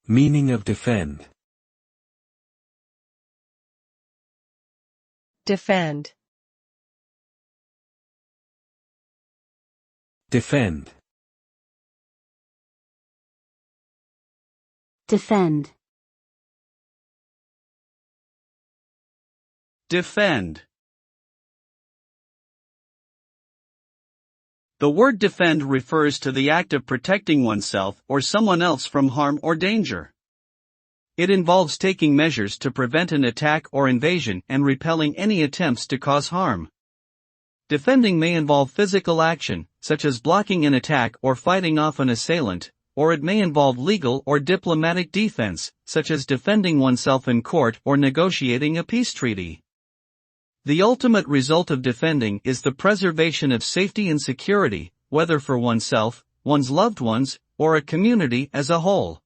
Meaning of defend. Defend. Defend. Defend. Defend. The word defend refers to the act of protecting oneself or someone else from harm or danger. It involves taking measures to prevent an attack or invasion and repelling any attempts to cause harm. Defending may involve physical action, such as blocking an attack or fighting off an assailant, or it may involve legal or diplomatic defense, such as defending oneself in court or negotiating a peace treaty. The ultimate result of defending is the preservation of safety and security, whether for oneself, one's loved ones, or a community as a whole.